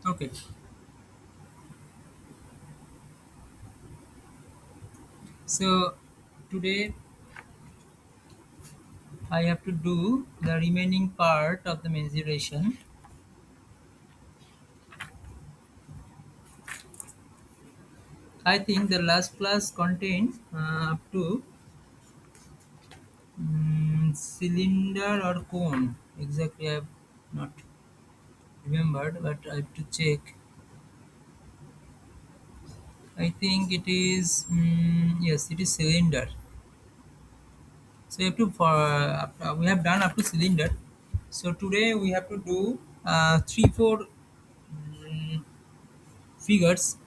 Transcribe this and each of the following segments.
Okay, so today I have to do the remaining part of the mensuration. I think the last class contained up to cylinder or cone. Exactly, I have not remembered, but I have to check. I think it is yes, it is cylinder. So you have to for we have done up to cylinder. So today we have to do three four figures.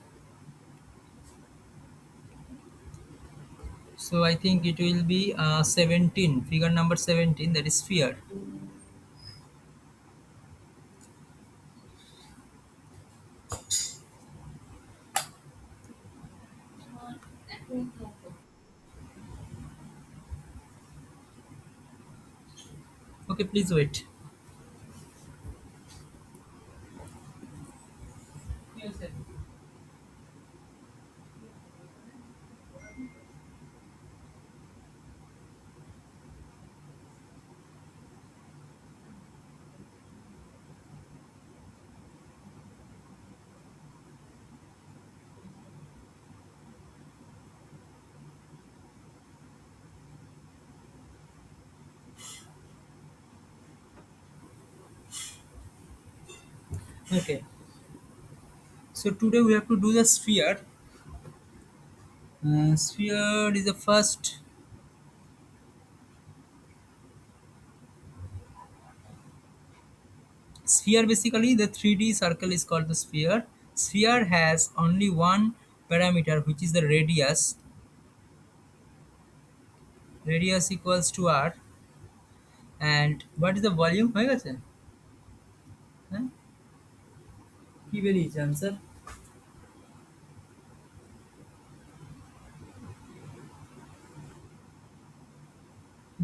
So I think it will be 17, figure number 17, that is sphere. Okay, please wait. Yes, sir. Okay, so today we have to do the sphere. Sphere is the first. Sphere, basically the 3D circle is called the sphere. Sphere has only one parameter, which is the radius. Radius equals to r. And what is the volume? হয়ে গেছে? হ্যাঁ? কি বেরিয়েছে answer?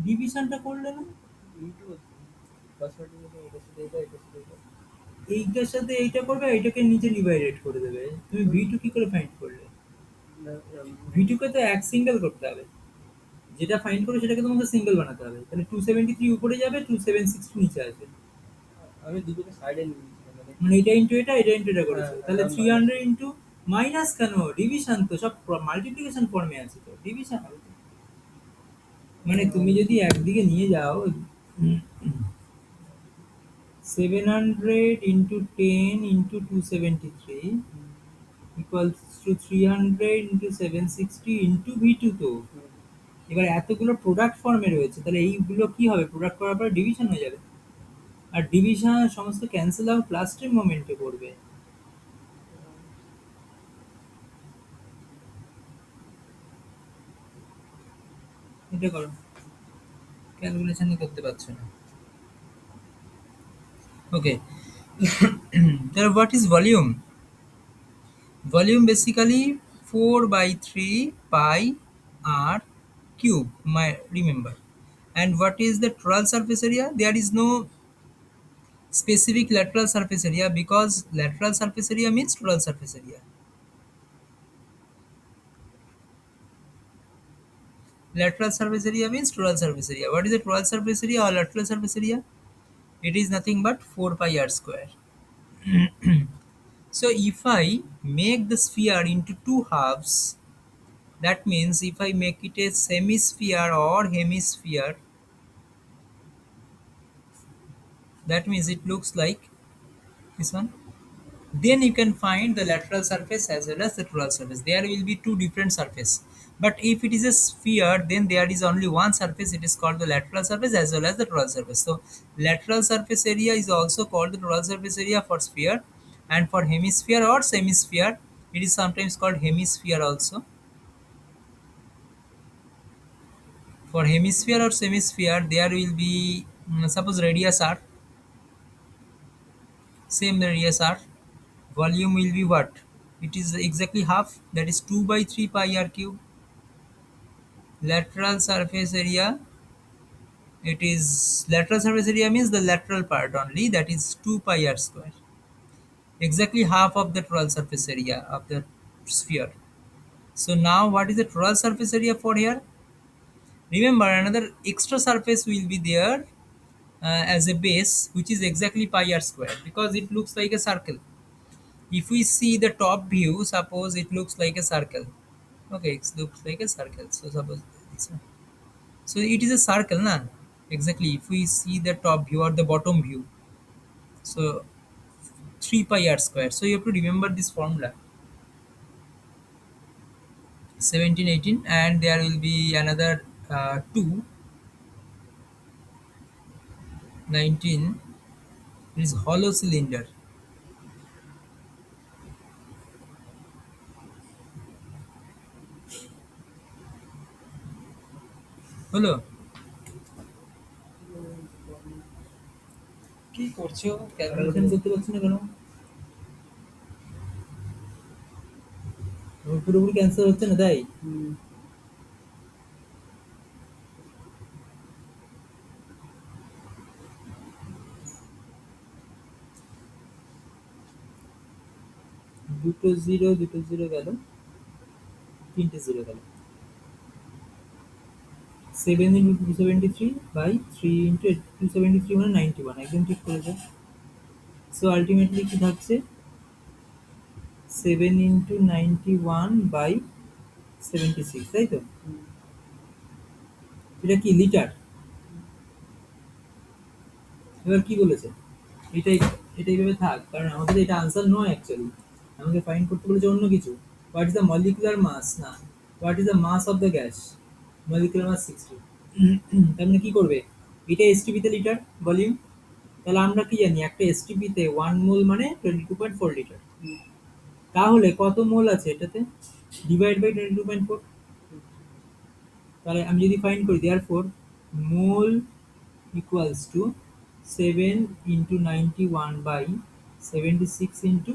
ডিভিশনটা করলে না? এইটার সাথে এইটা করবে, এইটাকে নিচে ডিভাইডেড করে দেবে। তুমি ভি2 কি করে ফাইন্ড করলে? ভি2 কে তো এক সিঙ্গেল করতে হবে। যেটা ফাইন্ড করবে সেটাকে তোমাকে সিঙ্গেল বানাতে হবে। তাহলে 273 উপরে যাবে, 276 নিচে আসবে। মানে এটা ইনটু এটা, এটা ইনটু এটা করেছো। তাহলে 300 ইনটু মাইনাস কেন? ডিভিশন তো সব মাল্টিপ্লিকেশন ফর্মে আছে তো। ডিভিশন হবে তো। মানে তুমি যদি একদিকে নিয়ে যাও 700 into 10 into 273 equals to 300 into 760 into V2 তো। এবার এতগুলো প্রোডাক্ট ফর্মে রয়েছে, তাহলে এইগুলো কি হবে? প্রোডাক্ট করার পরে ডিভিশন হয়ে যাবে। আর ডিভিশন সমস্ত ক্যান্সেল আউট লাস্টের মোমেন্টে করবে। এটা করো, ক্যালকুলেশনই করতে পারছো না। ওকে, তাহলে what is volume? Volume basically 4 by 3 pi r cube, my remember. And what is the total surface area? There is no specific lateral surface area, because lateral surface area means total surface area. Lateral surface area means total surface area. What is the total surface area or lateral surface area? It is nothing but 4 pi r square. So if I make the sphere into two halves, that means if I make it a semisphere or hemisphere, that means it looks like this one. Then you can find the lateral surface as well as the total surface. There will be two different surface. But if it is a sphere, then there is only one surface. It is called the lateral surface as well as the total surface. So lateral surface area is also called the total surface area for sphere, and for hemisphere or semisphere, it is sometimes called hemisphere also. For hemisphere or semisphere, there will be suppose radius r, same radius r. Volume will be what? It is exactly half, that is 2 by 3 pi r cube. Lateral surface area, it is lateral surface area means the lateral part only, that is 2 pi r square. exactly half of the total surface area of the sphere. So now what is the total surface area for here? Remember, another extra surface will be there as a base, which is exactly pi r square, because it looks like a circle. If we see the top view, suppose it looks like a circle. Okay, it looks like a circle. So suppose this one. So it is a circle, na? Exactly. If we see the top view or the bottom view, so 3 pi r square. So you have to remember this formula. 17, 18, and there will be another 2, 19. It is hollow cylinder. হলো? কি করছো? Calculation করতে পারছো না কেন? পুরোপুরি cancel হচ্ছে না তাই? 2 জিরো, 2 জিরো গেল, 3 জিরো গেল। 7 into 273 by 3 into 273 মানে 91, একদম ঠিক করেছে। সো আলটিমেটলি কি থাকছে? 7 into 91 by 76, তাই তো? এটা কি লিটার? এবার কি বলেছে? এটাই, এটা এইভাবে থাক, কারণ আমাদের এটা আনসার নয় অ্যাকচুয়ালি। আমাকে ফাইন্ড করতে বলেছে অন্য কিছু। What is the molecular mass, না what is the mass of the gas? Molecular mass 60। তার মানে কি করবে? এটা এসটিপিতে লিটার ভলিউম। তাহলে আমরা কি জানি, একটা এসটিপিতে 1 মোল মানে 22.4 লিটার। তাহলে কত মোল আছে এটাতে? Divide by 22.4। তাহলে আমি যদি ফাইন্ড করি, therefore mole equals to 7 into 91 by 76 into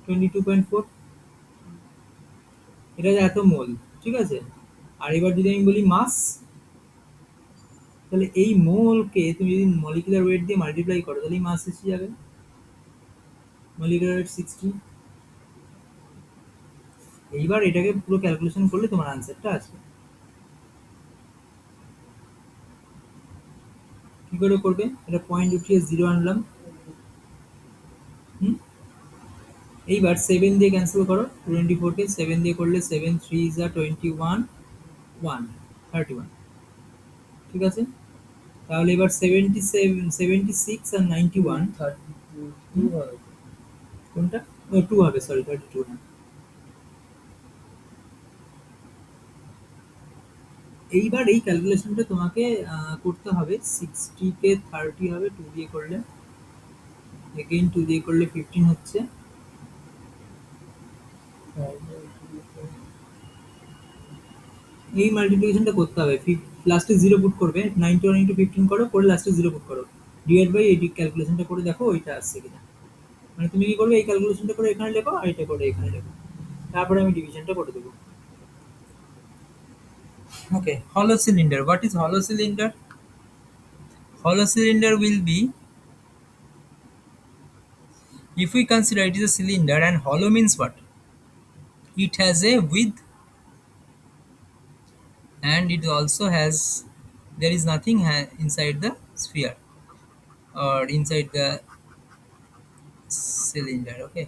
22.4। এটা এত মোল, ঠিক আছে? আর এবার যদি আমি বলি মাস, তাহলে এই মোলকে তুমি যদি মলিকুলার ওয়েট দিয়ে মাল্টিপ্লাই করো, তাহলে মাস এসে যাবে। Molecular weight 60। এইবার এটাকে পুরো ক্যালকুলেশন করলে তোমার আনসারটা আসবে। কি করে করবে? এটা পয়েন্ট উঠিয়ে 0 আনলাম। হুম, এইবার 7 দিয়ে ক্যান্সেল করো, 24 কে 7 দিয়ে করলে 7 3 is 21, 1 31, ঠিক আছে? তাহলে এবার 77 76 আর 91 32 হবে। কোনটা? ও 2 হবে, সরি 32 না। এইবার এই ক্যালকুলেশনটা তোমাকে করতে হবে। 60 কে 30 হবে 2 দিয়ে করলে, এগেইন 2 দিয়ে করলে 15 হচ্ছে। এই মাল্টিপ্লিকেশনটা করতে হবে, লাস্টে 0 পুট করবে, 91 ইনটু 15 করো, করে লাস্টে 0 পুট করো, ডিভাইড বাই এই ক্যালকুলেশনটা করে দেখো ওইটা আসছে কিনা। মানে তুমি কি করবে, এই ক্যালকুলেশনটা করে এখানে লেখো আর এটা করে এখানে লেখো, তারপরে আমি ডিভিশনটা করে দেবো। Okay, hollow cylinder. What is hollow cylinder? Hollow cylinder will be, if we consider it is a cylinder, and hollow means what? It has a width and it also has, there is nothing inside the sphere or inside the cylinder. Okay,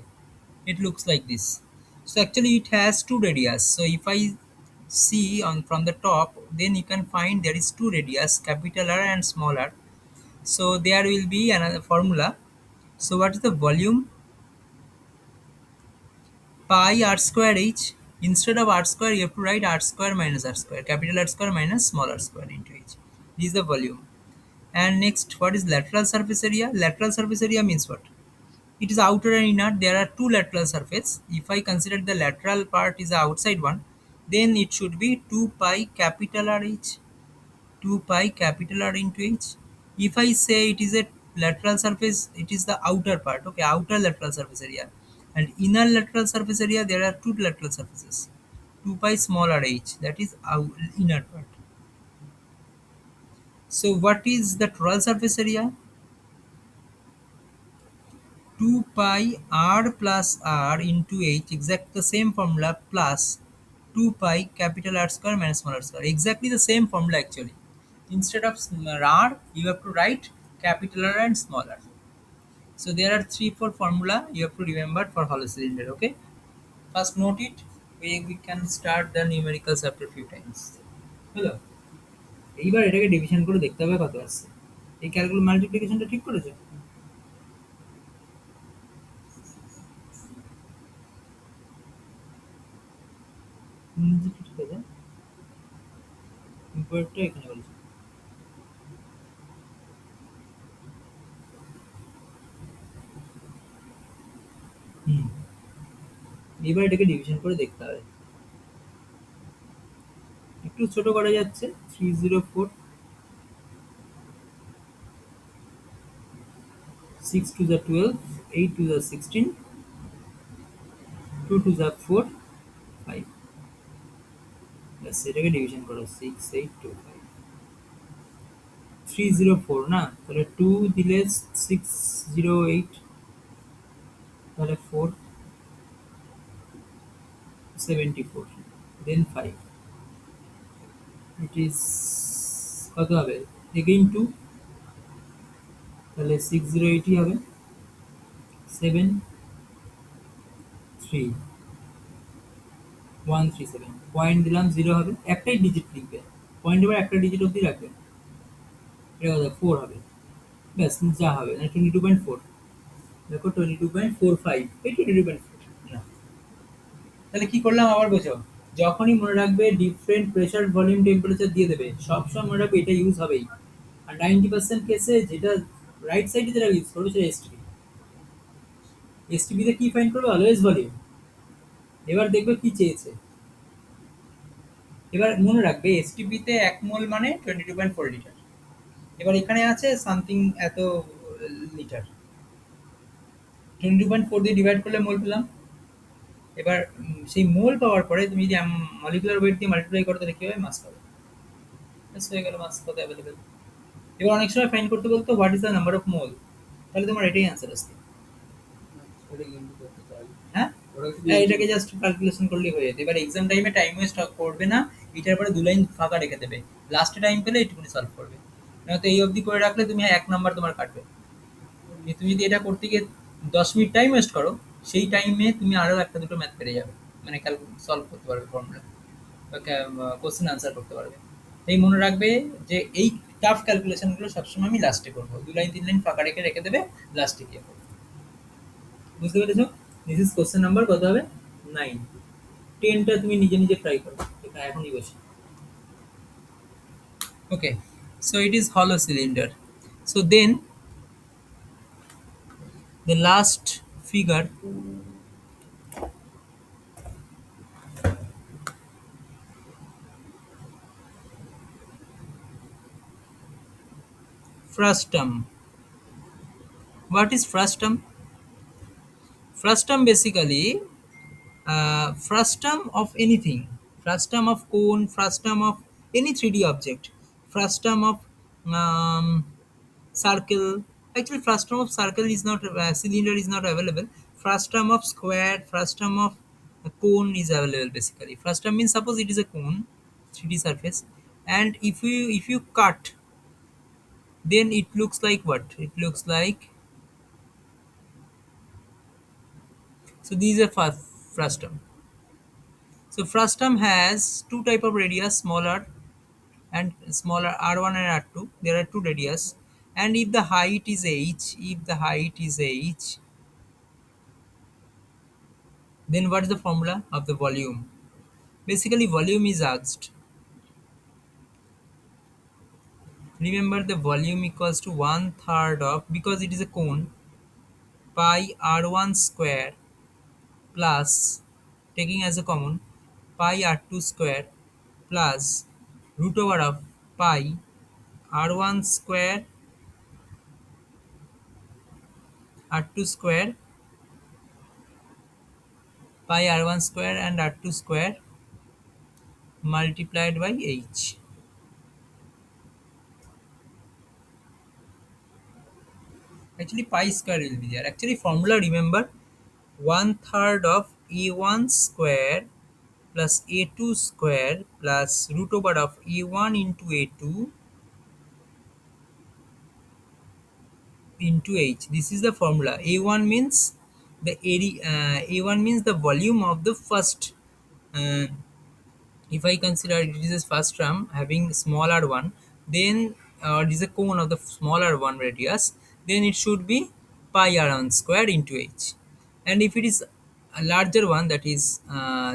it looks like this. So actually it has two radius. So if I see on from the top, then you can find there is two radius, capital R and small r. So there will be another formula. So what is the volume? Pi r square h. Instead of r square, you have to write r square minus r square, capital R square minus small r square into h. This is the volume. And next, what is lateral surface area? Lateral surface area means what? It is outer and inner. There are two lateral surface. If I consider the lateral part is the outside one, then it should be 2 pi capital R h. 2 pi capital R into h. If I say it is a lateral surface, it is the outer part, okay, outer lateral surface area. And inner lateral surface area, there are two lateral surfaces. 2 pi smaller h, that is inner part. So what is the total surface area? 2 pi r plus r into h, exactly the same formula, plus 2 pi capital R square minus small r square, exactly the same formula actually. Instead of r you have to write capital R and small r. So there are 3 4 formula you have to remember for hollow cylinder. Okay, first note it. We can start the numericals after few times. হলো, এইবার এটাকে division করে দেখতে হবে কত আসছে। এই calculus মাল্টিপ্লিকেশনটা ঠিক করেছো? যেটা ঠিক আছে, ইম্পোর্টটা এখানে বলেছে। হুম, এবার এটাকে ডিভিশন করে দেখতে হবে। একটু ছোট করা যাচ্ছে, 304, 6 to the 12, 8 to the 16, 2 to the 4, 5। ব্যাস এটাকে ডিভিশন করো, 6 8 2 5। 304 না, তাহলে 2 দিলে 608, তাহলে 4 74, দেন 5, ইট ইজ কত হবে, এগেইন 2, তাহলে 6080 হবে, 7 3 137, পয়েন্ট দিলাম 0 হবে, একটাই ডিজিট লিখবে, পয়েন্ট এবার একটা ডিজিট অবধি রাখবে, এটা কত 4 হবে, ব্যাস যা হবে, না 22.4, দেখো 22.45, এই 22.4 না। তাহলে কি করলাম আবার বোঝো, যখনই মনে রাখবে ডিফারেন্ট প্রেসার ভলিউম টেম্পারেচার দিয়ে দেবে, সবসময় মনে রাখবে এটা ইউজ হবেই। আর 90% কেসে যেটা রাইট সাইডে যেটা ইউজ করবে সেটা এসটিপি। এসটিপি তে কি ফাইন্ড করবে, অলওয়েজ ভলিউম। এবার দেখবে কি চেয়েছে, এবার মনে রাখবে এসটিপি তে 1 মোল মানে 22.4 লিটার, এবার এখানে আছে সামথিং এত লিটার, 22.4 দিয়ে ডিভাইড করলে মোল পেলাম। এবার সেই মোল পাওয়ার পরে তুমি যদি মলিকুলার ওয়েট দিয়ে মাল্টিপ্লাই করো তাহলে কি হবে, মাস পাবে। ব্যাস হয়ে গেল, মাস কত অ্যাভেলেবেল। এবার অনেক সময় ফাইন্ড করতে বলতো what is the number of mole, তাহলে তোমার এটাই অ্যান্সার আসবে। হ্যাঁ, হ্যাঁ, এটাকে জাস্ট ক্যালকুলেশন করলেই হয়ে যেত। এবার এক্সাম টাইমে টাইম ওয়েস্ট করবে না, এটার পরে 2 লাইন ফাঁকা রেখে দেবে, লাস্টে টাইম পেলে এটুকুনি সলভ করবে। নয়তো এই অবধি করে রাখলে তুমি 1 নাম্বার তোমার কাটবে। কিন্তু তুমি যদি এটা করতে গিয়ে 10 মিনিট টাইম ওয়েস্ট করো, সেই টাইমে তুমি আরও একটা দুটো ম্যাথ পেরে যাবে, মানে সলভ করতে পারবে ফর্মুলা, বা কোশ্চেন আনসার করতে পারবে। এই মনে রাখবে যে এই টাফ ক্যালকুলেশনগুলো সবসময় আমি লাস্টে করবো, 2 লাইন 3 লাইন ফাঁকা রেখে রেখে দেবে, লাস্টে গিয়ে করবে। বুঝতে পেরেছো? দিস ইজ কোশ্চেন নাম্বার কত হবে, 9। 10টা তুমি নিজে নিজে ট্রাই করো, এটা এখনই বসে। Okay, so it is hollow cylinder. So then the last figure, frustum. What is frustum? Frustum basically, frustum of anything, frustum of cone, frustum of any 3D object, frustum of circle. Actually, frustum of circle is not, cylinder is not available. Frustum of square, frustum of cone is available. Basically, frustum means suppose it is a cone, 3D surface, and if you cut, then it looks like what? It looks like, so these are frustum. So frustum has two type of radius, smaller and smaller, r1 and r2. There are two radius, and if the height is h, then what is the formula of the volume? Basically, volume is asked. Remember, the volume equals to 1/3 of, because it is a cone, pi r1 square plus, taking as a common, pi r2 square plus root over of pi r1 square r2 square, pi r1 square and r2 square multiplied by h. Actually, pi square will be there. Actually, formula remember, one third of a1 square plus a2 square plus root over of a1 into a2 into h. This is the formula. A1 means the area. A1 means the volume of the first. Uh, if I consider it is a first term having smaller one, then it is a cone of the smaller one radius, then it should be pi r1 square into h. And if it is a larger one, that is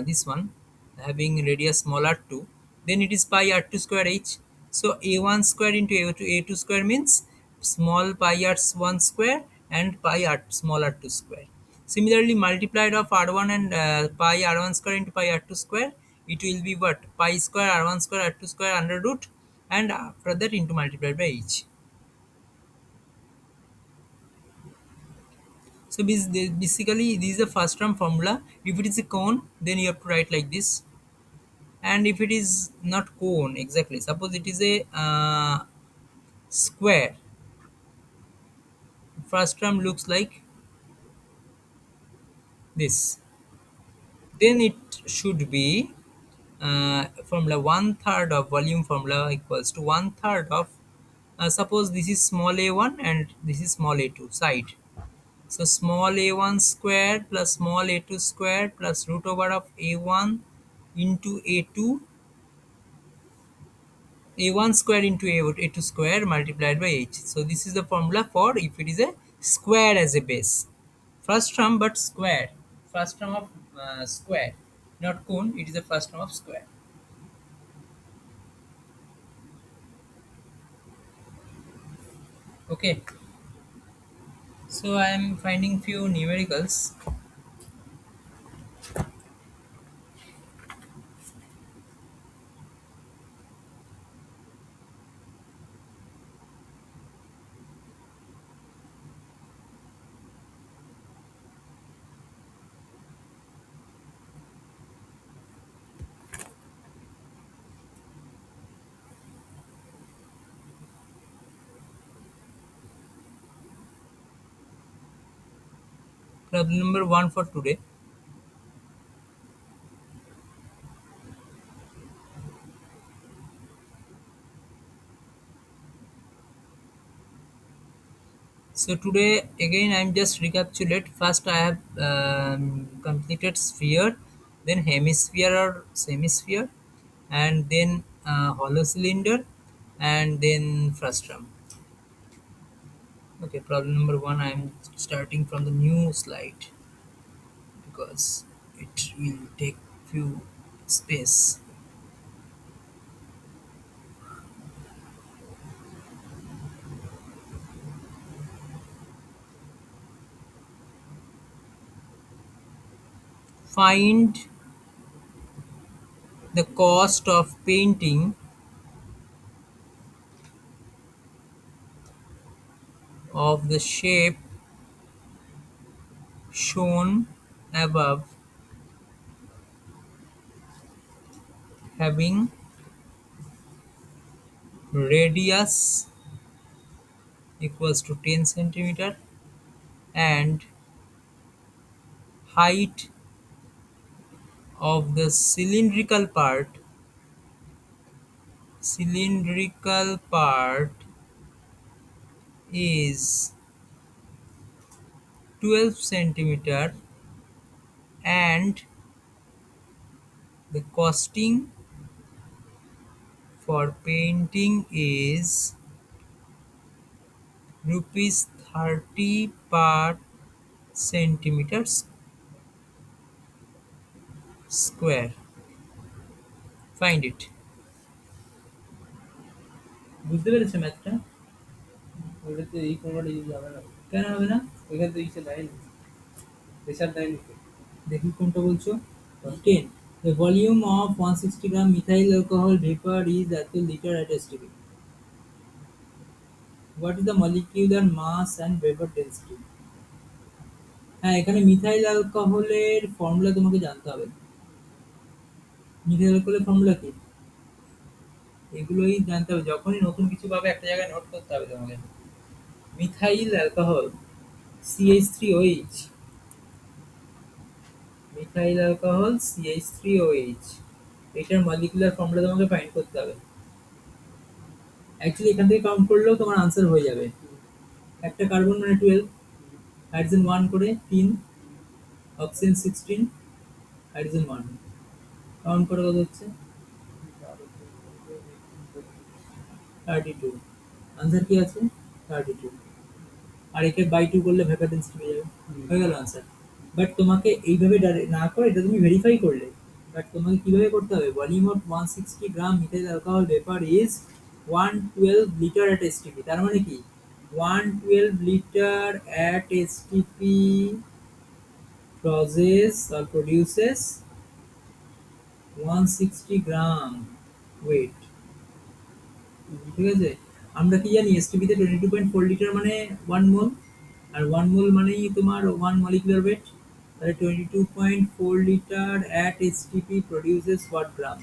this one having radius smaller 2, then it is pi r2 square h. So a1 square into a2 square means small pi r1 square and pi r small r2 square. Similarly, multiplied of r1 and pi r1 square into pi r2 square, it will be what? Pi square r1 square r2 square under root, and after that into multiplied by h. So basically, this is the first term formula. If it is a cone, then you have to write like this. And if it is not cone exactly, suppose it is a square, first term looks like this. Then it should be formula one third of volume formula equals to one third of suppose this is small a1 and this is small a2 side. So small a1 square plus small a2 square plus root over of a1 into a1 square into a2 square multiplied by h. So this is the formula for if it is a square as a base. First term but square. First term of square, not cone. It is the first term of square. Okay. So I am finding few numericals. Problem number 1 for today. So today again I'm just recapitulate. First I have completed sphere, then hemisphere or semisphere, and then hollow cylinder, and then frustrum. Okay, problem number 1. I'm starting from the new slide because it will take few space. Find the cost of painting of the shape shown above having radius equals to 10 centimeter and height of the cylindrical part is 12 centimeter, and the costing for painting is rupees 30 per centimeter square. Find it. বুঝতে পেরেছো ম্যাথটা? ওটাতে এই কোনোটা use হবে না। কেন হবে না? ওইখানে তো ইসে দেয়নি, প্রেসার দেয়নি তো। দেখি কোনটা বলছো? 10. The volume of 160 gram methyl alcohol vapor is at a liter at STP. What is the molecular mass and vapor density? হ্যাঁ, এখানে মিথাইল অ্যালকোহলের ফর্মুলা তোমাকে জানতে হবে। মিথাইল অ্যালকোহলের ফর্মুলা কি? এগুলোই জানতে হবে। যখনই নতুন কিছু পাবে একটা জায়গায় নোট করতে হবে তোমাকে। Methyl alcohol CH3OH, methyl alcohol CH3OH, এটার মলিকুলার ফর্মুলা তোমাকে ফাইন্ড করতে হবে। অ্যাকচুয়ালি এখান থেকে কাউন্ট করলেও তোমার আনসার হয়ে যাবে। একটা কার্বন মানে 12, হাইড্রোজেন 1 করে 3, অক্সিজেন 16, হাইড্রোজেন 1, কাউন্ট করে কত হচ্ছে? 32। আনসার কি আছে? 32। আর একে বাই 2 করলে ভেপার ডেন্সিটি পেয়ে যাবে, হয়ে গেল আনসার। বাট তোমাকে এইভাবে না করে, এটা তুমি ভেরিফাই করলে, বাট তোমাকে কিভাবে করতে হবে? Volume of 160 gram methyl alcohol vapour is 112 litre at STP. তার মানে কি 112 litre at STP produces 160 gram wait. ঠিক আছে, আমরা কি জানি এসটিপি তে 22.4 লিটার মানে 1 মোল, আর 1 মোল মানেই তোমার 1 মলিকুলার ওয়েট। তাহলে 22.4 litre at STP produces what gram?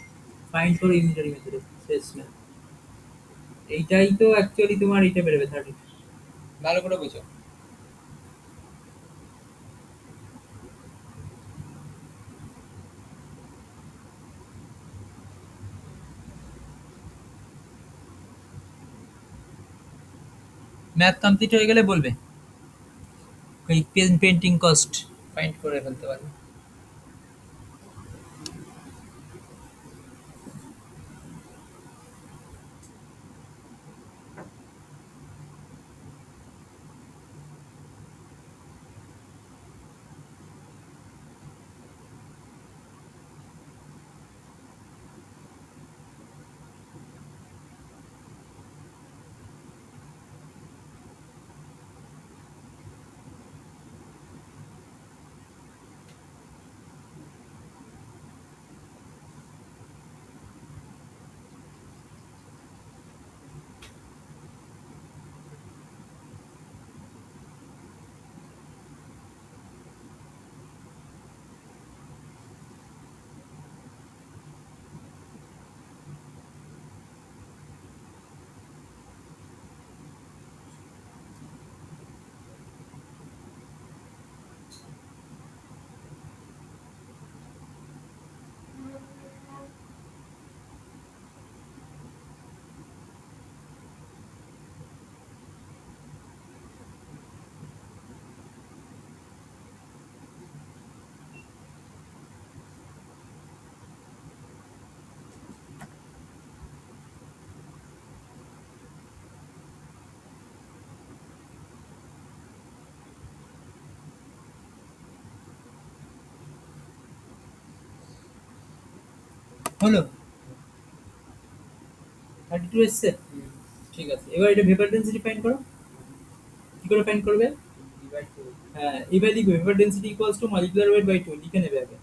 Find করো ইউনিটারি মেথডে, শেষ না। এইটাই তো অ্যাকচুয়ালি তোমার এটা বেরোবে 30। ভালো করে বুঝো। ম্যাথ কমপ্লিট হয়ে গেলে বলবে, ওই পেন্টিং কস্ট ফাইন্ড করে ফেলতে পারবে। হলো 32 এসছে। ঠিক আছে, এবার এটা ভেপার ডেন্সিটি ফাইন্ড করো। কি করে ফাইন্ড করবে? হ্যাঁ, এবার লিখবে vapour density equals to molecular weight by 2, লিখে নেবে আগে।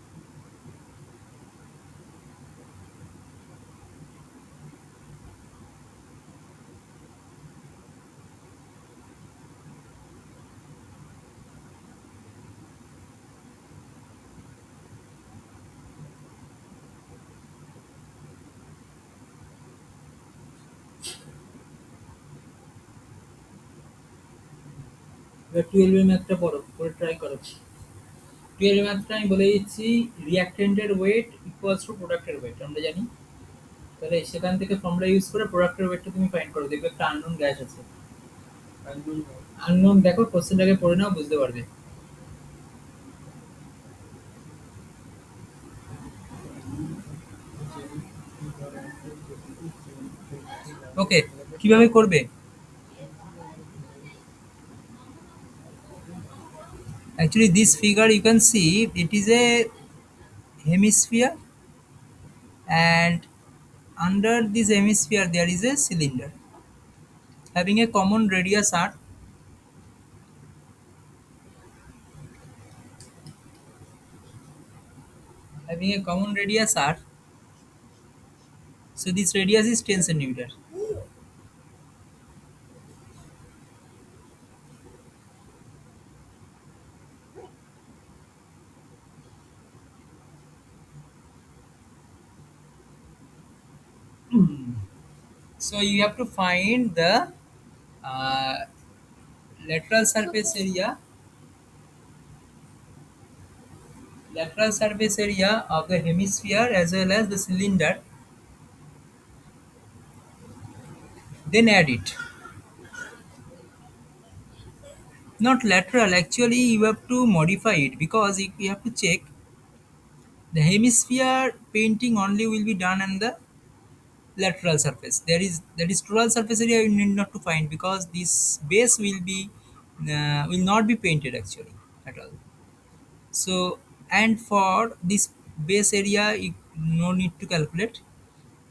এবার 12 এর ম্যাথটা পড়ো, করে ট্রাই করো। 12 এর ম্যাথটা আমি বলে দিচ্ছি, রিঅ্যাকট্যান্টের ওয়েট ইকুয়ালস টু প্রোডাক্টের ওয়েট, আমরা জানি। তাহলে সেখান থেকে ফর্মুলা ইউজ করে প্রোডাক্টের ওয়েটটা তুমি ফাইন্ড করো, দেখবে একটা আননোন গ্যাস আছে। আননোন দেখো, কোশ্চেনটাকে পড়ে নাও, বুঝতে পারবে। ওকে, কিভাবে করবে? Actually, this figure you can see it is a hemisphere, and under this hemisphere there is a cylinder having a common radius r, having a common radius r. So this radius is 10 centimeter. So you have to find the uh, Lateral surface area of the hemisphere as well as the cylinder, then add it. Not lateral, actually you have to modify it, because if you have to check, the hemisphere painting only will be done on the lateral surface. That is total surface area you need not to find, because this base will not be painted actually at all. So, and for this base area you no need to calculate,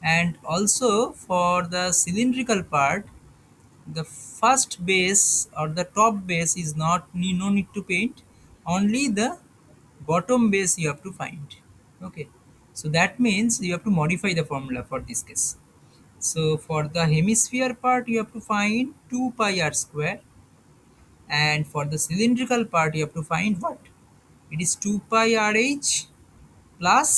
and also for the cylindrical part, the first base or the top base is no need to paint, only the bottom base you have to find. Okay, so that means you have to modify the formula for this case. So for the hemisphere part you have to find 2 pi r square, and for the cylindrical part you have to find what? It is 2 pi rh plus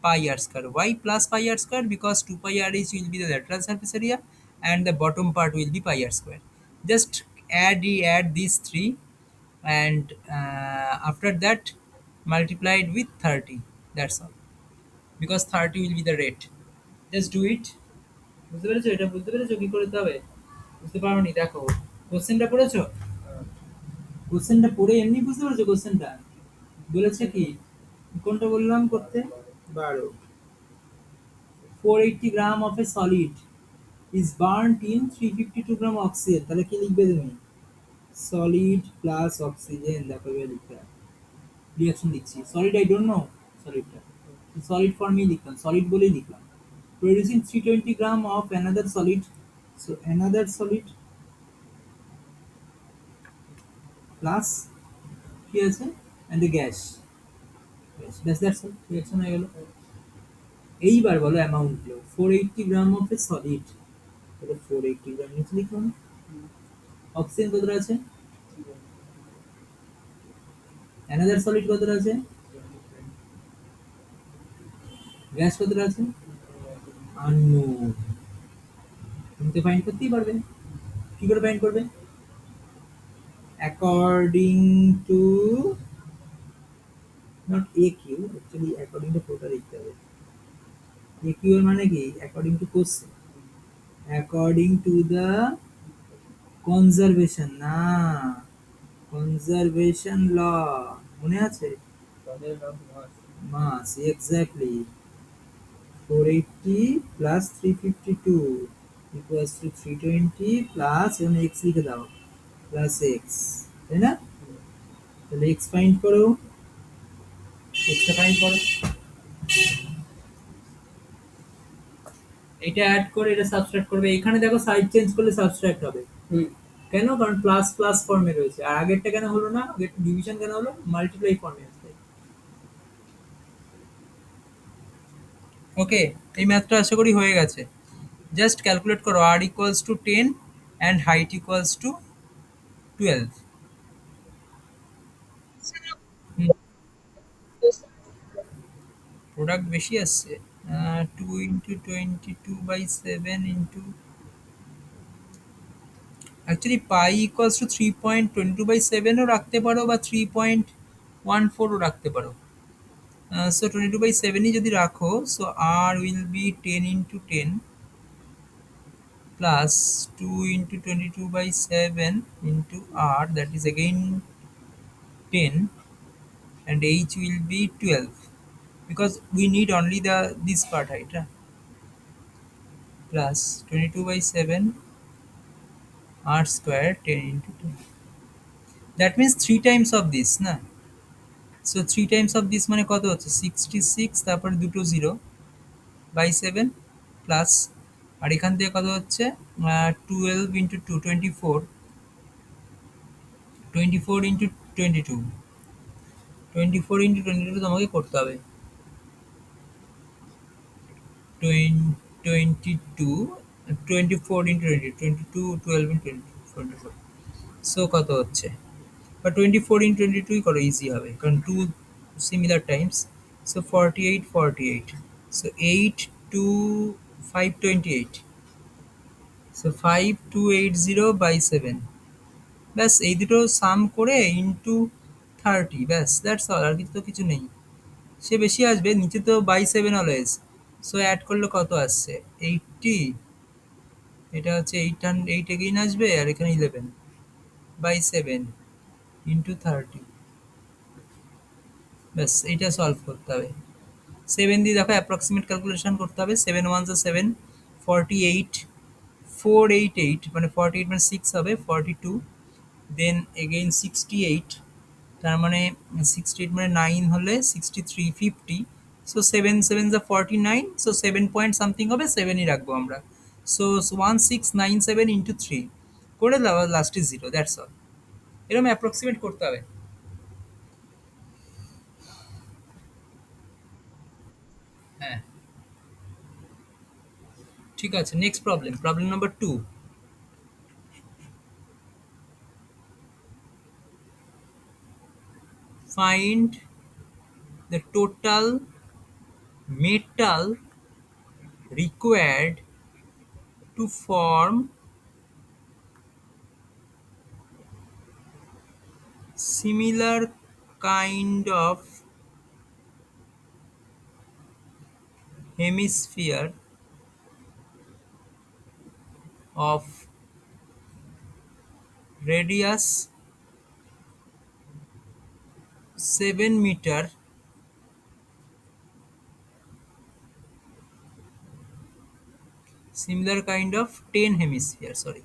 pi r square. Why plus pi r square? Because 2 pi rh will be the lateral surface area and the bottom part will be pi r square. Just add these three, and after that multiplied with 30. That's all. Because 30 will be the rate. Just do it. বুঝতে পেরেছো? এটা বুঝতে পেরেছো কি করতে হবে? বুঝতে পারোনি? দেখো, কোশ্চেনটা পড়েছো? কোশ্চেনটা পড়ে এমনি বুঝতে পারছো কোশ্চেনটা? বলেছে কি? কোনটা বললাম করতে? 12 480 গ্রাম of a solid is burnt in 352 gram oxygen, তাহলে কি লিখবে তুমি? সলিড প্লাস অক্সিজেন, দেখো এবার লিখতে হবে। রিঅ্যাকশন দিচ্ছি। সলিড আই ডোন্ট নো সলিডটা। সলিড ফর্মই লিখলাম, সলিড বলেই লিখলাম। producing 320 gram of another solid, so another solid plus কি আছে and the gas, yes that's all, reaction হয়ে গেল। এইবার বলো অ্যামাউন্ট গুলো। 480 গ্রাম অফ এ সলিড, তাহলে 480 গ্রাম নিচে লিখলাম। অক্সিজেন কতটা আছে? অ্যানাদার সলিড কতটা আছে? গ্যাস কতটা আছে? আননোন। তুমি তো ফাইন্ড করতেই পারবে। কি করে ফাইন্ড করবে? According to, not A Q, actually according to কোটা লিখতে হবে। এ কিউ এর মানে কি? According to question, according to the conservation, না কনজারভেশন ল, মনে আছে? Mass, exactly. 480 plus 352 equals to 320 plus, এখানে এক্স লিখে দাও, প্লাস এক্স, তাই না? তাহলে এক্স ফাইন্ড করো, এক্সটা ফাইন্ড করো। এটা অ্যাড করে এটা সাবট্রাক্ট করবে। এখানে দেখো সাইড চেঞ্জ করলে সাবট্রাক্ট হবে। কেন? কারণ প্লাস প্লাস ফর্মে রয়েছে। আর আগেরটা কেন হলো না? আগের ডিভিশন কেন হলো? মাল্টিপ্লাই ফর্মে আছে। ওকে, এই ম্যাথটা আশা করি হয়ে গেছে। জাস্ট ক্যালকুলেট করো, r equals to 10 and height equals to 12। Product বেশি আসছে। 2 into 22/7 into, actually pi equals to 3.22/7ও রাখতে পারো বা 3.14ও রাখতে পারো। সো 22/7ই যদি রাখো, so r will be 10 into 10 plus 2 into 22/7 into r, that is again 10, and h will be 12, because we need only the this part height, plus 22/7 r square 10 into 10, that means 3 times of this না। So 3 Times of this মানে কত হচ্ছে? 66, তারপরে দুটো 0 by 7 plus, আর এখান থেকে কত হচ্ছে? 12 ইন্টু 2 24, 24 ইন্টু 22, 24 ইন্টু 22 তোমাকে করতে হবে 22, 24 ইন্টু 20, 22, 12 ইন্টু 24, সো কত হচ্ছে? বা 24 ইন্টু 22 করো, ইজি হবে, কারণ 2 similar Times. So 48, 48, so 8 to 528, so 5280 by 7, ব্যাস এই দুটো সাম করে ইনটু 30, ব্যাস দ্যাটস অল, আর কিছু তো কিছু নেই। সে বেশি আসবে, নিচে তো বাই 7 অলওয়েজ। সো অ্যাড করলে কত আসছে? 80, এটা হচ্ছে 8 এগেইন আসবে, আর এখানে 11 বাই 7 ইনটু 30। ব্যাস এইটা সলভ করতে হবে। 7 দিয়ে দেখো অ্যাপ্রক্সিমেট ক্যালকুলেশন করতে হবে। 7 ওয়ান যা 7, 48, 488 মানে 48 মানে 6 হবে, 42, দেন এগেইন 68, তার মানে 68 মানে 9 হলে 63, 50। সো 7 7 যা 49, সো 7 পয়েন্ট সামথিং হবে, 7ই রাখবো আমরা। সো 1697 ইন্টু 3 করে দাও, লাস্টে জিরো, দ্যাটস অল। এরকম অ্যাপ্রক্সিমেট করতে হবে। হ্যাঁ, ঠিক আছে। Next problem, problem number 2। Find the total metal required to form similar kind of hemisphere of radius 7 meter, similar kind of 10 hemisphere, sorry,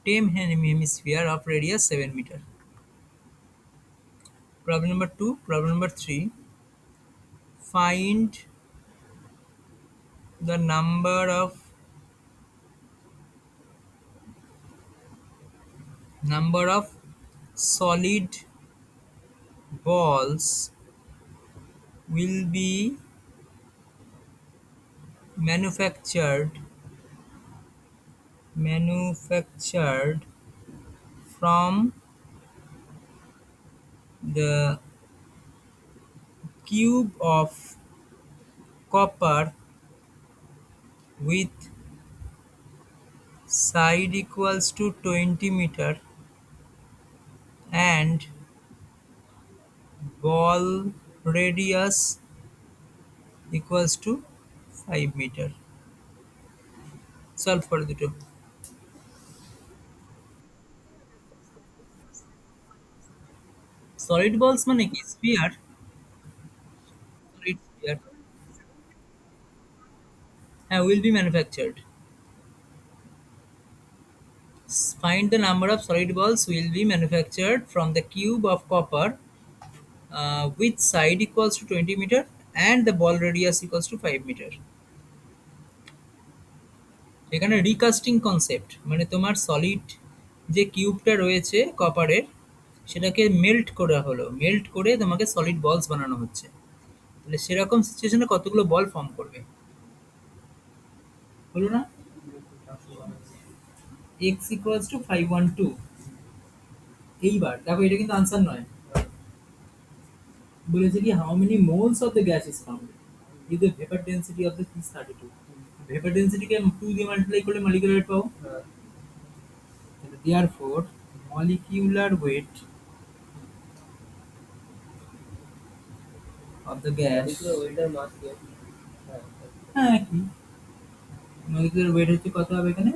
10 hemisphere of radius 7 meter. Problem number 2. Problem number 3. Find the number of solid balls will be manufactured from the cube of copper with side equals to 20 meter and ball radius equals to 5 meter. Solve for the two. Solid balls মানে কি? Sphere. Solid sphere. হ্যাঁ, will be manufactured. Find the number of solid balls will be manufactured from the cube of copper with side equals to 20 meter and the ball radius equals to 5 meter. এখানে রিকাস্টিং concept মানে তোমার solid যে কিউবটা রয়েছে কপারের, সেটাকে melt করা হলো, melt করে তোমাকে সলিড বলস বানানো হচ্ছে। তাহলে সেরকম সিচুয়েশনে কতগুলো বল ফর্ম করবে হলো না? X equals to 512। এইবার দেখো এটা কিন্তু আনসার নয়, বলেছে কি how many moles of the gas is found if the vapour density of the is 32। Vapour ডেনসিটিকে 2 দিয়ে মাল্টিপ্লাই করলে মলিকুলার ওয়েট পাবো। Therefore molecular weight of the gas, হ্যাঁ কি মলিকুলার ওয়েট হচ্ছে কত হবে এখানে?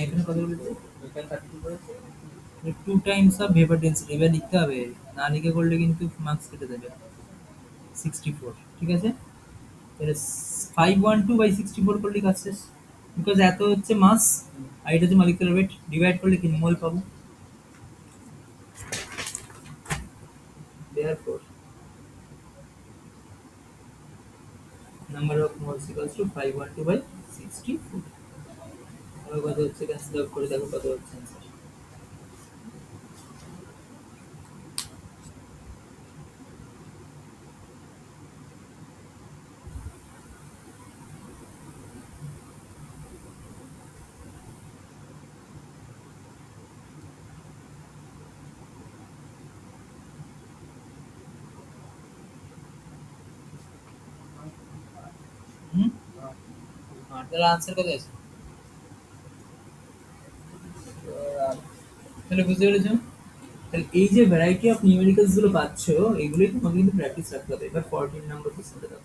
এখানে কত বলেছে? 2 টাইমস অফ ভেপার ডেনসিটি। এবার লিখতে হবে, না লিখে করলে কিন্তু মার্কস কেটে দেবে। 64, ঠিক আছে। তাহলে 512 বাই 64 করলে কাজ শেষ, বিকজ এত হচ্ছে মাস আর এটা হচ্ছে মলিকুলার ওয়েট, ডিভাইড করলে কি মোল পাবো। therefore number of moles equals to 512 by 64। আর কত হচ্ছে, ক্যান্সেল আউট করে দেখো কত হচ্ছে आंसर। হুম, আর তাহলে आंसर কত আছে? তাহলে বুঝতে পেরেছো? তাহলে এই যে ভ্যারাইটি অফ নিউমেরিক্যালস গুলো পাচ্ছ, এগুলোই তোমাকে কিন্তু প্র্যাকটিস রাখতে হবে। এবার 14 নাম্বার কোশ্চেনটা দাও।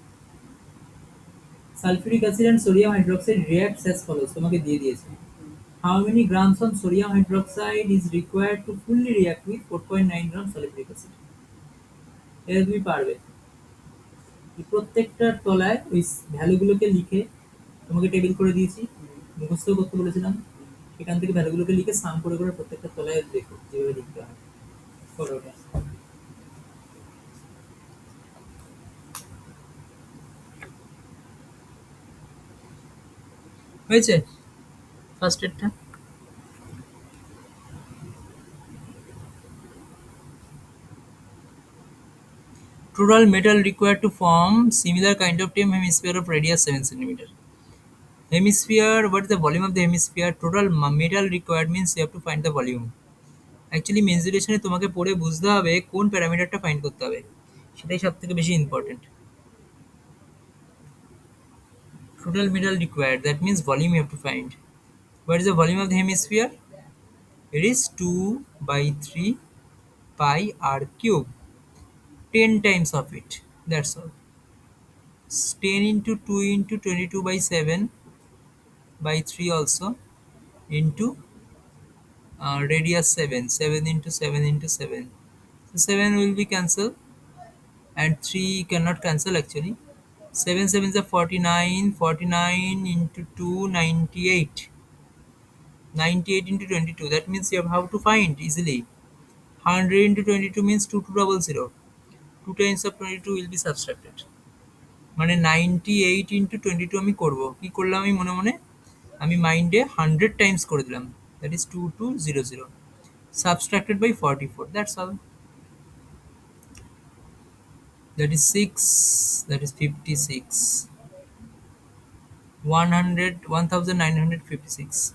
Sulphuric acid and sodium hydroxide reacts as follows, তোমাকে দিয়ে দিয়েছে। How many grams of sodium hydroxide is required to fully react with 4.9 gram sulphuric acid? এটা তুমি পারবে। এই প্রত্যেকটার তলায় ওই ভ্যালুগুলোকে লিখে তোমাকে টেবিল করে দিয়েছি, মুখস্থ করতে বলেছিলাম। সেখান থেকে ভ্যালুগুলোকে লিখে সাম করে করে প্রত্যেকটা তলায় দেখো যেভাবে লিখতে হয়। করো ওটা। হয়েছে first এডটা? Total metal required to form similar kind of tame hemisphere of radius 7 centimeter. Hemisphere, what is the volume of the hemisphere? Total metal required means you have to find the volume. Actually মেনসুরেশনে তোমাকে পড়ে বুঝতে হবে কোন প্যারামিটারটা find করতে হবে, সেটাই সব থেকে বেশি important. Total metal required, that means volume you have to find. What is the volume of the hemisphere? It is 2 by 3 pi r cube, 10 times of it, that's all. 10 into 2 into 22 by 7 by 3 also into radius 7, 7 into 7 into 7. So 7 will be cancelled and 3 cannot cancel actually. 7 7 is a 49, 49 into 2 98, 98 into 22. That means you have how to find easily. 100 into 22 means 2200. 2 times of 22 will be subtracted. মানে 98 into 22 আমি করব, কি করলাম আমি মনে মনে, আমি মাইন্ডে 100 টাইমস করে দিলাম, that is 2200 subtracted by 44, that's all. That is 6, that is 56, 100, 1956.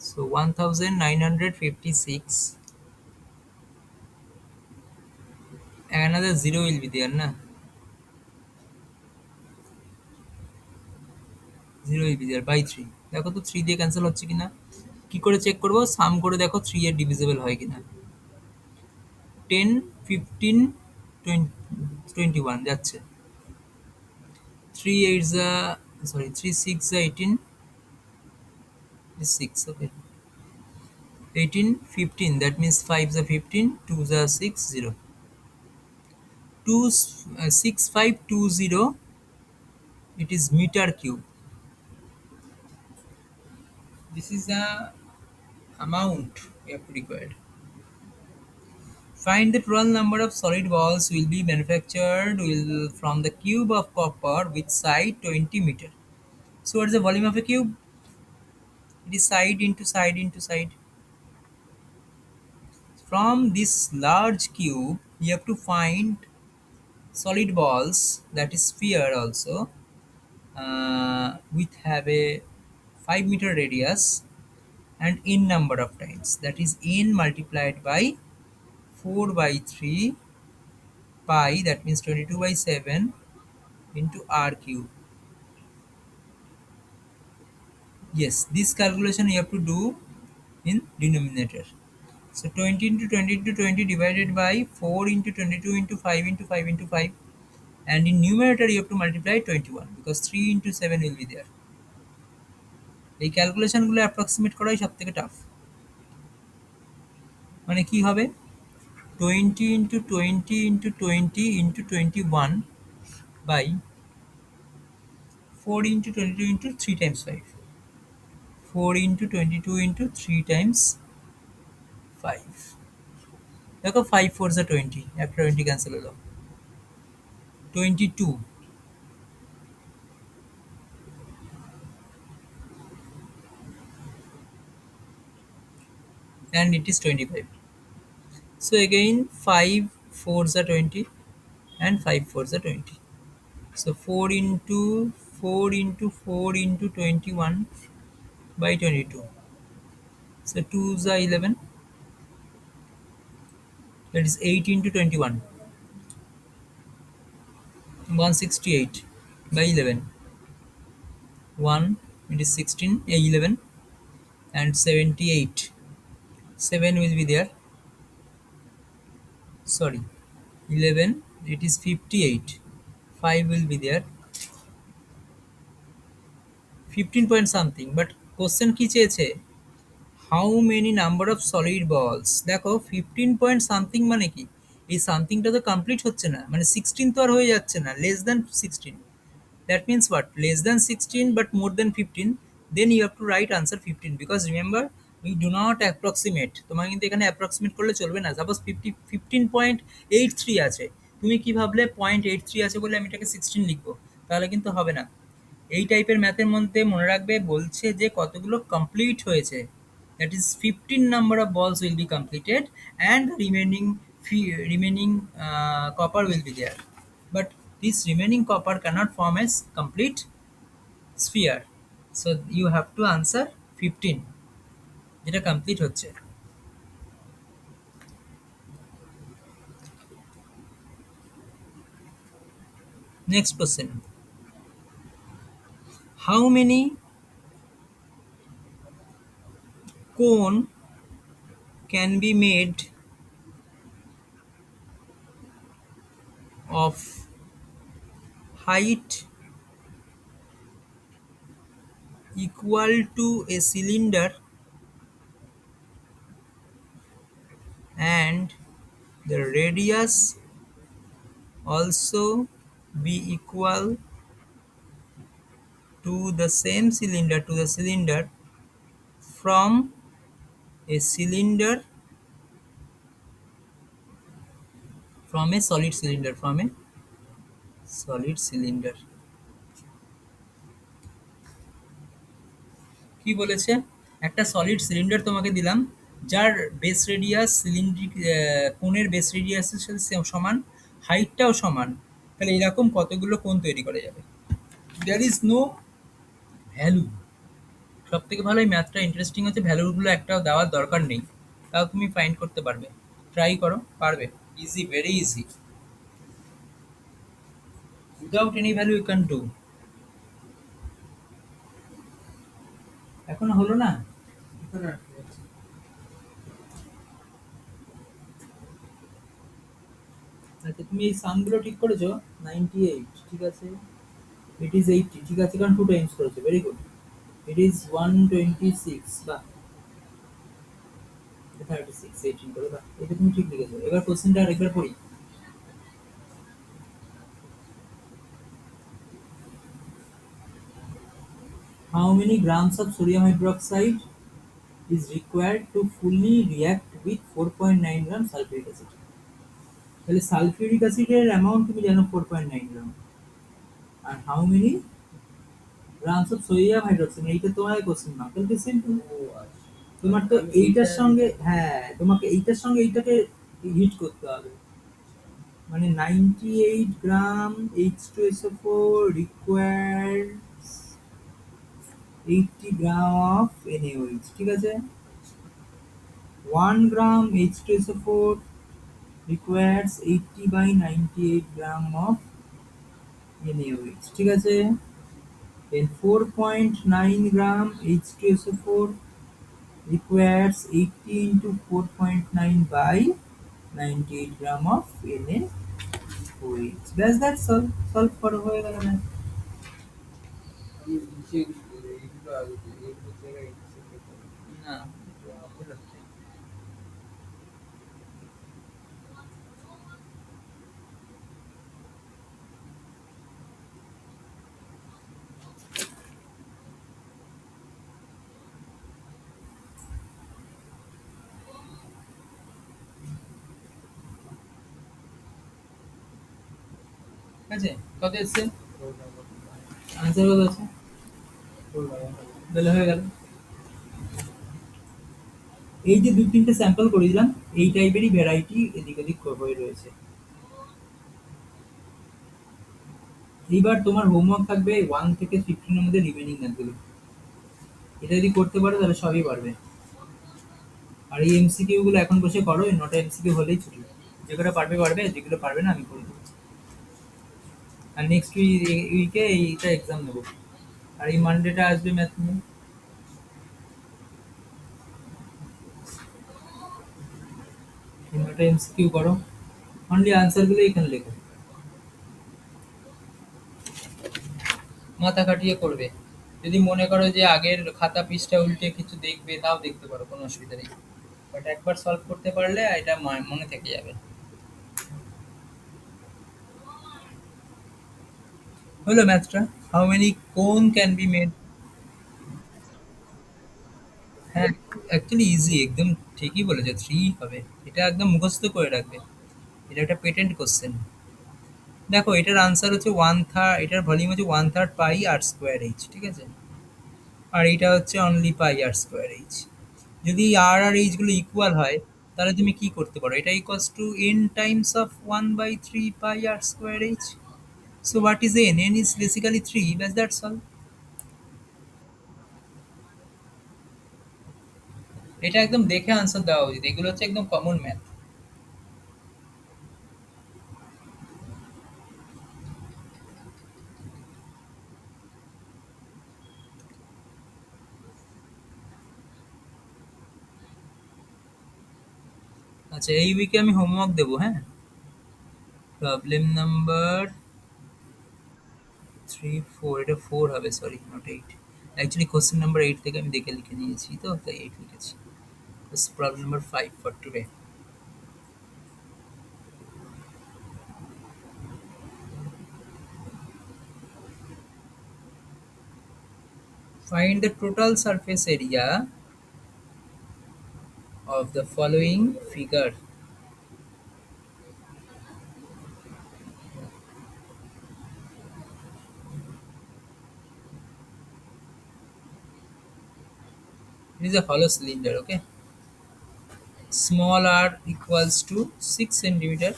So 1956, another zero will be there na, zero will be there by 3. দেখো তো 3 দিয়ে ক্যান্সেল হচ্ছে কিনা, কি করে চেক করব, সাম করে দেখো 3 এর ডিভিজিবল হয় কিনা। 10 15 20 21 যাচ্ছে, 3 8 sorry 3 6 18 is 6, okay, 18 15, that means 5 is 15, 2 is 6 0, 2 6520, it is meter cube. This is the amount we have required. Find the total number of solid balls will be manufactured from the cube of copper with side 20 meter. So what is the volume of a cube? It is side into side into side. From this large cube you have to find solid balls, that is sphere also, with have a 5 meter radius and n number of times, that is n multiplied by 4 by 3 pi, that means 22 by 7 into r cube. Yes, this calculation you have to do in denominator. So 20 into 20 into 20 divided by 4 into 22 into 5 into 5 into 5, and in numerator you have to multiply 21 because 3 into 7 will be there. এই ক্যালকুলেশনগুলো approximate করাই সবথেকে tough. মানে কি হবে, 20 into 20 into 20 into 21 by 4 into 22 into 3 times 5, 4 into 22 into 3 times 5, দেখো 5 4 is 20, একটা 20 cancel হলো, 22, and it is 25. So again 5 4s are 20 and 5 4s are 20. So 4 into 4 into 4 into 21 by 22. So 2s are 11, that is 8 into 21, 168 by 11. 1, it is 16, 11 and 78. 7 will be there. sorry, 11, it is 58. 5 will be there, 15 point something, but question কি চেয়েছে? How many number of solid বলস। দেখো 15 point something মানে কি, এই সামথিংটা তো complete হচ্ছে না, মানে 16 তো আর হয়ে যাচ্ছে না, less than 16, that means what, less than 16 but more than 15, then you have to write answer 15, because remember we do not approximate, তোমার কিন্তু এখানে অ্যাপ্রক্সিমেট করলে চলবে না। সাপোজ 15.83 আছে, তুমি কি ভাবলে 0.83 আছে বলে আমি এটাকে 16 লিখবো, তাহলে কিন্তু হবে না। এই টাইপের ম্যাথের মধ্যে মনে রাখবে বলছে যে কতগুলো কমপ্লিট হয়েছে, that is 15 number of balls will be completed and remaining copper will be there, but this remaining copper cannot form as complete sphere, so you have to answer 15 যেটা কমপ্লিট হচ্ছে। Next question, how many cone can be made of height equal to a cylinder and the radius also be equal to the same cylinder, to the cylinder, from a cylinder, from a solid cylinder, from a solid cylinder। কি বলেছে, একটা solid cylinder তোমাকে দিলাম, যার base radius সিলিন্ড্রিক কোণের base রেডিয়াসের সাথে সমান, হাইটটাও সমান, তাহলে এরকম কতগুলো কোণ তৈরি করা যাবে? There is no value. সব থেকে ভালো এই ম্যাথটা ইন্টারেস্টিং হচ্ছে ভ্যালুগুলো একটাও দেওয়ার দরকার নেই, তাও তুমি ফাইন্ড করতে পারবে। ট্রাই করো, পারবে, easy, very easy, without any value you can do. এখনো হলো না? আচ্ছা, তুমি এই সামগুলো ঠিক করেছো, 98 ঠিক আছে, ইট ইজ 80 ঠিক আছে, কারণ 2 টাইমস করেছো, ভেরি গুড। ইট ইজ 126 বা 36 18 করে, বা এটা তুমি ঠিক লিখেছো। এবার কোশ্চেনটা আরেকবার পড়ি। How many grams of sodium hydroxide is required to fully react with 4.9 gram sulfuric acid? তাহলে সালফিউরিক অ্যাসিডের অ্যামাউন্ট তুমি জানো 4.9 গ্রাম, আর how many grams of sodium hydroxide, এইটা তোমার কোশ্চেন না, তাহলে সিম্পল। তোমার তো এইটার সঙ্গে, হ্যাঁ তোমাকে এইটার সঙ্গে এইটাকে হিট করতে হবে, মানে 98 গ্রাম H2SO4 requires 80 gram of NaOH, ঠিক আছে। 1 গ্রাম H2SO4 requires 80 by 98 gram of NaOH, ঠিক আছে। then 4.9 gram H2SO4 requires 80 into 4.9 by 98 gram of NaOH, that's all, solve করা হয়ে গেল না? না, ভুল হচ্ছে। ঠিক আছে, কত এসছে আনসার, কত আছে, তাহলে হয়ে গেল। এই যে দু তিনটে স্যাম্পল করে দিলাম, এই টাইপেরই ভ্যারাইটি এদিক ওদিক হয়ে রয়েছে। এইবার তোমার হোমওয়ার্ক থাকবে 1 থেকে 15 এর মধ্যে রিমেনিং ম্যাথগুলো, এটা যদি করতে পারো তাহলে সবই পারবে। আর এই এমসিকিউ গুলো এখন বসে করো, এই 9টা এমসিকিউ হলেই ছুটি, যেগুলো পারবে পারবে, যেগুলো পারবে না আমি করে দেবো। আর নেক্সট উইকে এইটা এক্সাম নেবো, আর এই মানডেটা আসবে ম্যাথ নিয়ে। এই 9টা এমসিকিউ করো, অনলি আনসারগুলো এখানে লেখো, মাথা খাটিয়ে করবে। যদি মনে করো যে আগের খাতা পৃষ্ঠা উল্টে কিছু দেখবে, তাও দেখতে পারো, কোনো অসুবিধা নেই। বাট একবার সলভ করতে পারলে এটা মনে থেকে যাবে। হলো ম্যাথটা। হাউ মেনি কোন ক্যান বি মেড। হ্যাঁ, অ্যাকচুয়ালি ইজি একদম। ঠিকই বলেছে, থ্রি হবে। এটা একদম মুখস্থ করে রাখবে। এটা একটা পেটেন্ট কোশ্চেন। দেখো এটার আনসার হচ্ছে ওয়ান থার্ড, এটার ভলিউম হচ্ছে ওয়ান থার্ড পাই আর স্কোয়ার এইচ, ঠিক আছে। আর এটা হচ্ছে অনলি পাই আর স্কোয়ার এইচ। যদি আর আর এইচ গুলো ইকুয়াল হয়, তাহলে তুমি কি করতে পারো, এটা equals to n times of one by three pi r square h. So what is n? N is basically three, ব্যাস দ্যাটস অল। এটা একদম দেখে আনসার দেওয়া উচিত, এগুলো হচ্ছে একদম কমন ম্যাথ। আচ্ছা, এই উইকে আমি হোমওয়ার্ক দেবো, হ্যাঁ। প্রবলেম নাম্বার 3 4, এটা 4 হবে, sorry not 8। Actually question number 8 থেকে আমি দেখে লিখে নিয়েছি, তো তাই 8 লিখেছি। Problem number 5 for today. Find the total surface area of the following figure. It is a hollow cylinder, okay. Small r equals to 6 centimeter,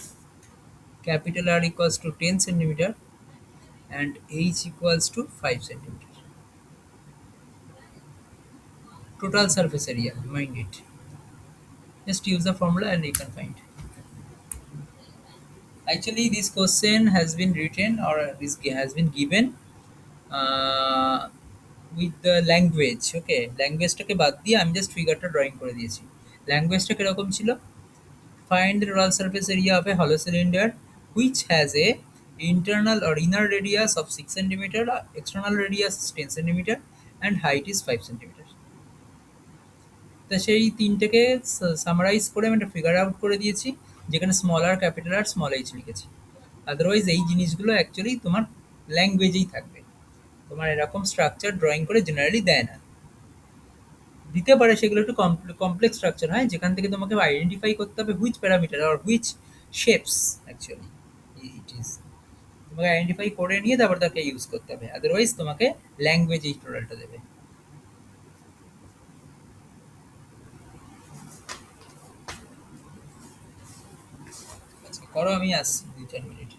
capital R equals to 10 centimeter, and h equals to 5 centimeter. Total surface area, mind it. Just use the formula and you can find. Actually, this question has been written, or this has been given uh, with the language. ওকে, ল্যাঙ্গুয়েজটাকে বাদ দিয়ে আমি just ফিগারটা drawing করে দিয়েছি। ল্যাঙ্গুয়েজটা কিরকম ছিল? Find the total surface area of a hollow cylinder which has a internal or inner radius of 6 centimeter, external radius is 10 centimeter, and height is 5 centimeter. তা সেই তিনটেকে summarise করে আমি একটা ফিগার আউট করে দিয়েছি, যেখানে স্মল আর, ক্যাপিটাল আর, small H লিখেছি। Otherwise এই জিনিসগুলো অ্যাকচুয়ালি তোমার ল্যাঙ্গুয়েজেই থাকবে, তোমার এরকম স্ট্রাকচার ড্রয়িং করে জেনারেলি দেয় না। দিতে পারে, সেগুলো একটু কমপ্লেক্স স্ট্রাকচার হয়, যেখান থেকে তোমাকে আইডেন্টিফাই করতে হবে হুইচ প্যারামিটার আর which shapes actually it is. তোমাকে আইডেন্টিফাই করে নিয়ে তারপর তাকে ইউজ করতে হবে, আদারওয়াইজ তোমাকে ল্যাঙ্গুয়েজ এই টোটালটা দেবে। আচ্ছা করো, আমি আসছি 2 4 মিনিট।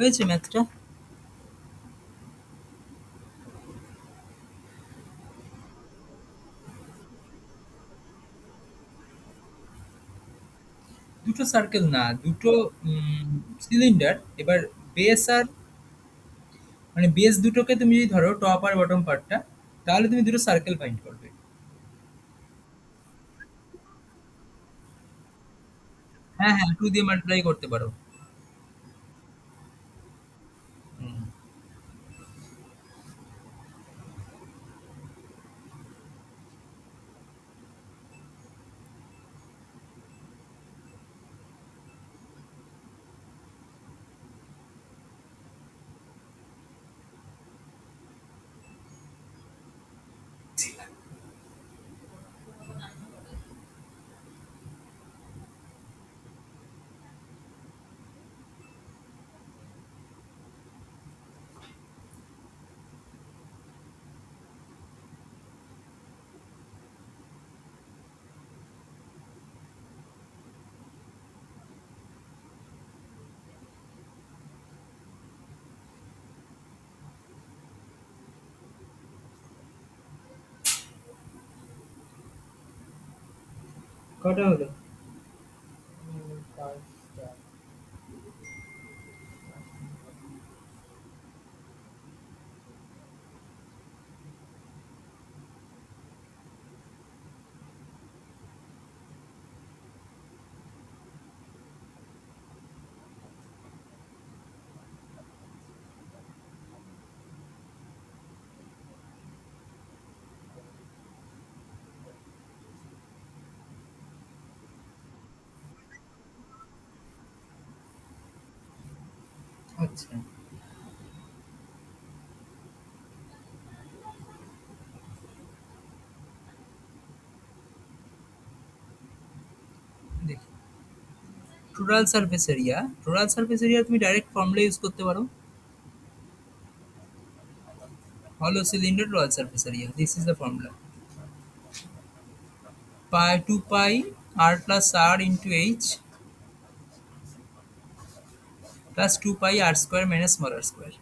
হয়েছে ম্যাথটা? দুটো সার্কেল না, দুটো সিলিন্ডার। এবার বেস আর মানে বেস দুটোকে তুমি যদি ধরো টপ আর বটম পার্টটা, তাহলে তুমি দুটো সার্কেল ফাইন্ড করবে। হ্যাঁ হ্যাঁ, 2 দিয়ে মাল্টিপ্লাই করতে পারো। হুম। কটা হলো? আচ্ছা, দেখি। টোটাল সারফেস এরিয়া তুমি ডাইরেক্ট ফর্মুলা ইউজ করতে পারো। Hollow cylinder royal surface area. This is the formula. Pi 2 pi r plus r into h plus 2 pi r square minus small r square.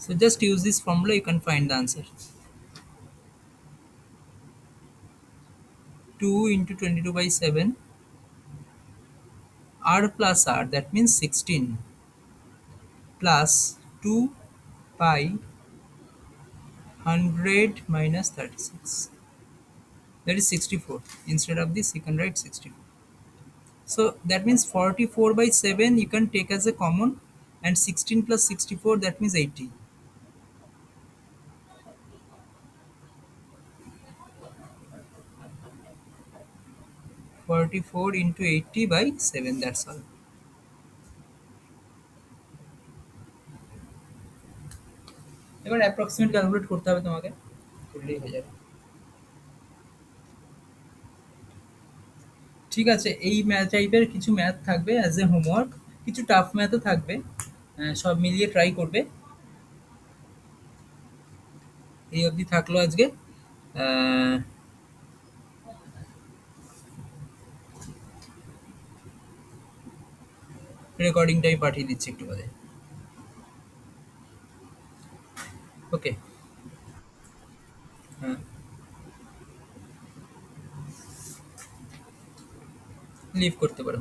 So just use this formula, you can find the answer. 2 into 22 by 7 r plus r, that means 16, plus 2 pi 100 minus 36, that is 64. Instead of this you can write 64. So that means 44 by 7 you can take as a common, and 16 plus 64, that means 80. 44 into 80 by 7, that's all. এবার approximate calculate করতে হবে তোমাকে, করলেই হয়ে যাবে। ঠিক আছে, এই ম্যাথ টাইপের কিছু ম্যাথ থাকবে অ্যাজ এ হোমওয়ার্ক, কিছু টাফ ম্যাথও থাকবে। সব মিলিয়ে ট্রাই করবে। এই অবধি থাকলো আজকে। রেকর্ডিংটা আমি পাঠিয়ে দিচ্ছি একটু বাদে। ওকে। হ্যাঁ, লিভ করতে পারো।